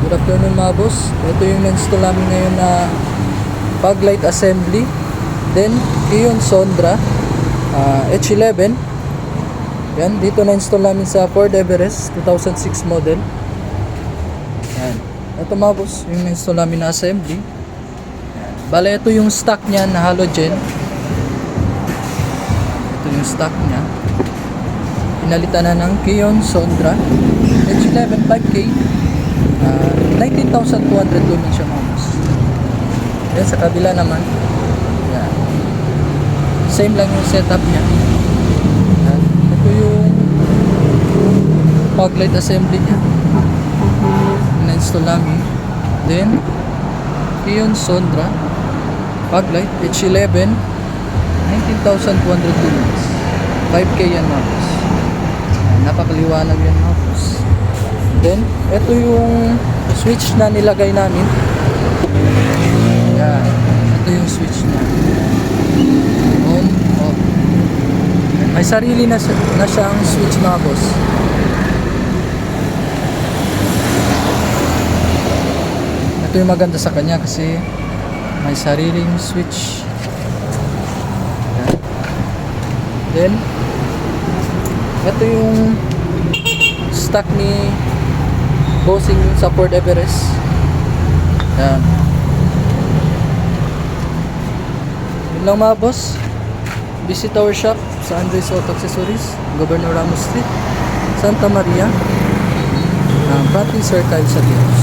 Good afternoon mga boss. Ito yung na-install namin ngayon na fog light assembly. Then, yung Sondra H11. Yan, dito na-install namin sa Ford Everest 2006 model. Yan. Ito mga boss, yung na-install namin na assembly. Yan. Bale, ito yung stock niya na halogen. Ito yung stock niya. Pinalitan na ng Kion Sondra H11 5K. 19,200 lumens siya mga boss. Yan, sa kabila naman. Yan. Same lang yung setup niya. Yan. Ito yung fog light assembly niya. Na-install namin. Then, Kion Sondra fog light H11 19,200 lumens. 5K yan mga boss. Napakaliwanag yan mga boss. Then, ito yung switch na nilagay namin. Yan. Ito yung switch na. On, off. May sarili na siyang switch mga boss. Ito yung maganda sa kanya kasi may sariling switch. Yan. Then, ito yung stock ni Bossing sa Ford Everest. Yan. Yun lang mga boss. Visit our shop sa Andres Auto Accessories, Governor Ramos Street, Santa Maria, Prating Circle sa Dios.